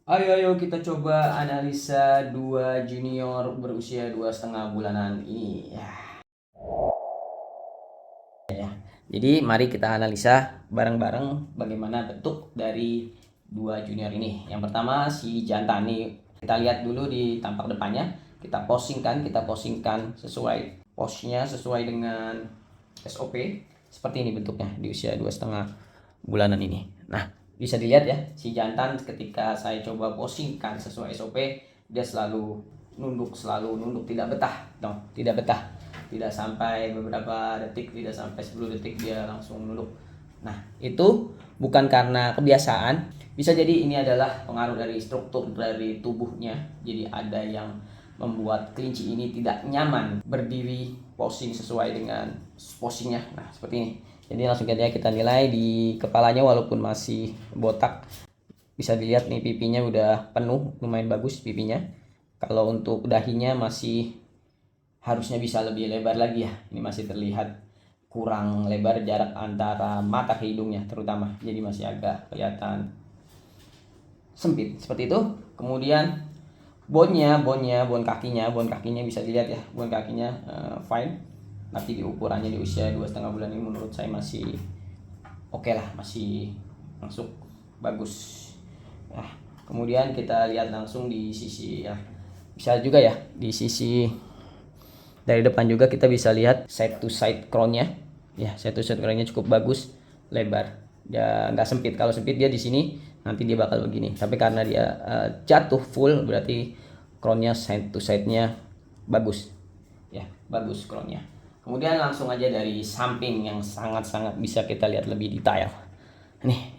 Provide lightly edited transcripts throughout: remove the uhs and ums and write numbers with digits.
Ayo kita coba analisa dua junior berusia 2,5 bulanan ini. Jadi mari kita analisa bareng-bareng bagaimana bentuk dari dua junior ini. Yang pertama si jantan nih, kita lihat dulu di tampak depannya. Kita posingkan sesuai posnya sesuai dengan SOP. Seperti ini bentuknya di usia 2,5 bulanan ini. Nah, bisa dilihat ya, si jantan ketika saya coba posingkan sesuai SOP, dia selalu nunduk, tidak betah, tidak betah, tidak sampai beberapa detik, tidak sampai 10 detik dia langsung nunduk. Nah, itu bukan karena kebiasaan, bisa jadi ini adalah pengaruh dari struktur dari tubuhnya. Jadi ada yang membuat kelinci ini tidak nyaman berdiri posing sesuai dengan posingnya. Nah, seperti ini. Jadi langsung saja kita nilai di kepalanya, walaupun masih botak, bisa dilihat nih pipinya udah penuh, lumayan bagus pipinya. Kalau untuk dahinya masih harusnya bisa lebih lebar lagi ya. Ini masih terlihat kurang lebar jarak antara mata ke hidungnya terutama. Jadi masih agak kelihatan sempit seperti itu. Kemudian bon kakinya bisa dilihat ya. Bon kakinya fine. Nanti di ukurannya di usia 2,5 bulan ini menurut saya masih oke lah, masih masuk bagus. Nah, kemudian kita lihat langsung di sisi ya. Bisa juga ya di sisi dari depan juga kita bisa lihat side to side crownnya. Ya, side to side crownnya cukup bagus, lebar. Ya nggak sempit. Kalau sempit dia di sini nanti dia bakal begini. Tapi karena dia jatuh full, berarti crownnya side to side-nya bagus. Ya, bagus crownnya. Kemudian langsung aja dari samping yang sangat-sangat bisa kita lihat lebih detail. Nih,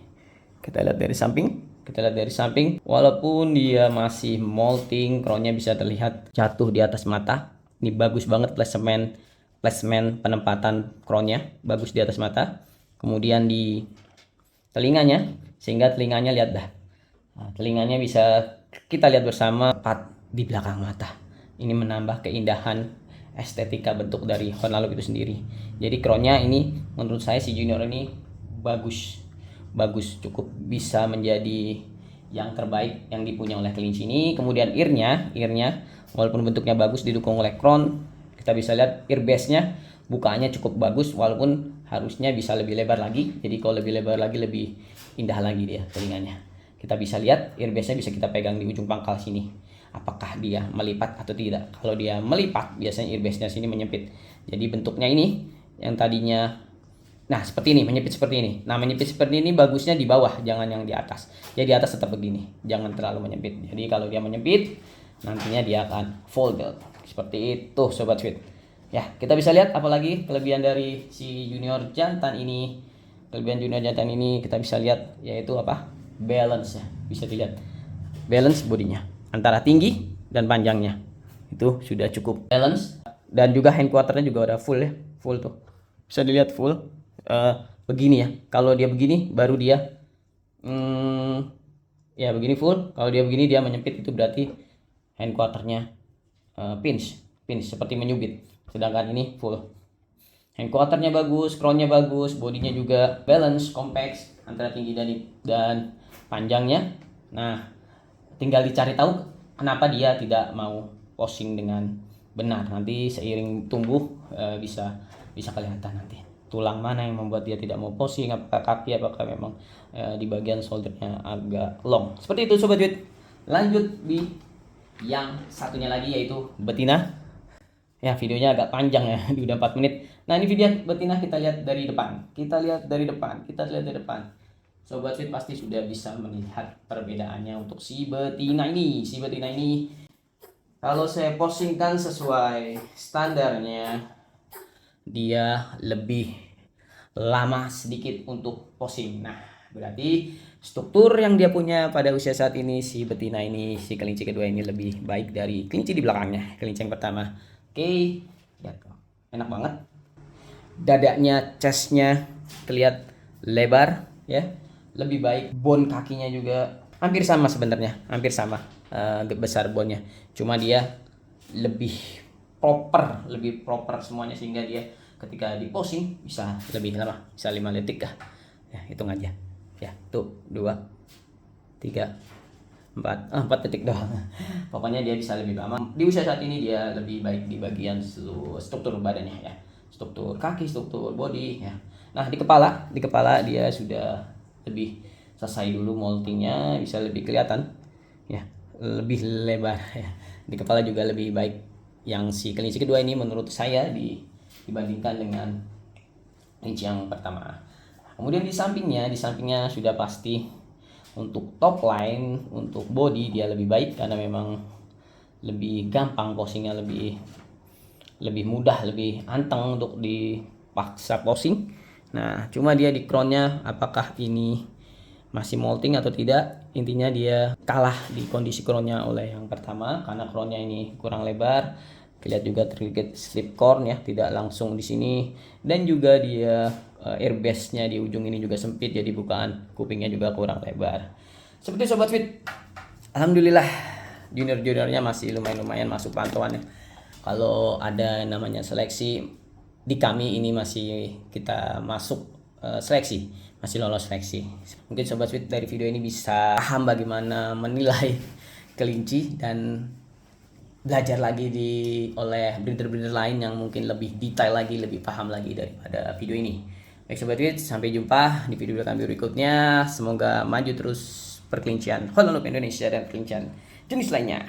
kita lihat dari samping. Kita lihat dari samping, walaupun dia masih molting, crownnya bisa terlihat jatuh di atas mata. Ini bagus banget placement penempatan crownnya, bagus di atas mata. Kemudian di telinganya, sehingga telinganya lihat dah. Nah, telinganya bisa kita lihat bersama tepat di belakang mata. Ini menambah keindahan estetika bentuk dari Honaluk itu sendiri. Jadi crownnya ini menurut saya si junior ini bagus, cukup bisa menjadi yang terbaik yang dipunya oleh kelinci ini. Kemudian earnya walaupun bentuknya bagus didukung oleh crown, kita bisa lihat ear base-nya bukaannya cukup bagus, walaupun harusnya bisa lebih lebar lagi. Jadi kalau lebih lebar lagi lebih indah lagi dia telinganya. Kita bisa lihat ear base-nya bisa kita pegang di ujung pangkal sini. Apakah dia melipat atau tidak? Kalau dia melipat, biasanya ear base-nya sini menyempit. Jadi bentuknya ini yang tadinya seperti ini, menyempit seperti ini. Nah, menyempit seperti ini bagusnya di bawah, jangan yang di atas. Jadi di atas tetap begini, jangan terlalu menyempit. Jadi kalau dia menyempit, nantinya dia akan folded. Seperti itu, sobat sweet. Ya, kita bisa lihat apalagi kelebihan dari si junior jantan ini. Kelebihan junior jantan ini kita bisa lihat yaitu apa? Balance ya. Bisa dilihat. Balance bodinya antara tinggi dan panjangnya. Itu sudah cukup balance, dan juga hand quarternya juga udah full ya. Full tuh. Bisa dilihat full. Begini ya. Kalau dia begini baru dia ya begini full. Kalau dia begini dia menyempit, itu berarti hand quarternya pinch seperti menyubit. Sedangkan ini full. Hand quarternya bagus, crownnya bagus, bodinya juga balance, compact antara tinggi dan panjangnya. Nah, tinggal dicari tahu kenapa dia tidak mau posing dengan benar. Nanti seiring tumbuh bisa kelihatan nanti tulang mana yang membuat dia tidak mau posing, apakah kaki, apakah memang di bagian shouldernya agak long. Seperti itu sobat duit. Lanjut di yang satunya lagi yaitu betina. Ya, videonya agak panjang ya, udah 4 menit. Nah, ini video betina kita lihat dari depan. Kita lihat dari depan. Sobat Fit pasti sudah bisa melihat perbedaannya untuk si betina ini. Kalau saya postingkan sesuai standarnya, dia lebih lama sedikit untuk posing. Nah, berarti struktur yang dia punya pada usia saat ini, si betina ini, si kelinci kedua ini lebih baik dari kelinci di belakangnya, kelinci yang pertama. Oke, ya, enak banget. Dadanya, chestnya terlihat lebar ya, lebih baik. Bone kakinya juga hampir sama sebenarnya, besar bonnya. Cuma dia lebih lebih proper semuanya, sehingga dia ketika di posing bisa lebih lama, bisa 5 detik kah. Ya, hitung aja. Ya, tuh 2, 3, 4 detik doang. Pokoknya dia bisa lebih lama. Di usia saat ini dia lebih baik di bagian seluruh struktur badannya ya. Struktur kaki, struktur body ya. Nah, di kepala dia sudah lebih selesai dulu moltingnya, bisa lebih kelihatan ya, lebih lebar ya. Di kepala juga lebih baik yang si kelinci kedua ini menurut saya dibandingkan dengan kelinci yang pertama. Kemudian di sampingnya sudah pasti untuk top line, untuk body dia lebih baik karena memang lebih gampang posingnya, lebih mudah, lebih anteng untuk dipaksa posing. Nah, cuma dia di crownnya apakah ini masih molting atau tidak, intinya dia kalah di kondisi crownnya oleh yang pertama karena crownnya ini kurang lebar. Lihat juga terlihat slip corn ya, tidak langsung di sini, dan juga dia airbase-nya di ujung ini juga sempit, jadi bukaan kupingnya juga kurang lebar. Seperti Sobat Fit, alhamdulillah junior-juniornya masih lumayan masuk pantauan ya. Kalau ada namanya seleksi di kami ini masih kita masuk seleksi, masih lolos seleksi. Mungkin Sobat Fit dari video ini bisa paham bagaimana menilai kelinci dan belajar lagi oleh breeder-breeder lain yang mungkin lebih detail lagi, lebih paham lagi daripada video ini. Baik Sobat Fit, sampai jumpa di video kami berikutnya. Semoga maju terus perkelincian Holland Indonesia dan perkelincian jenis lainnya.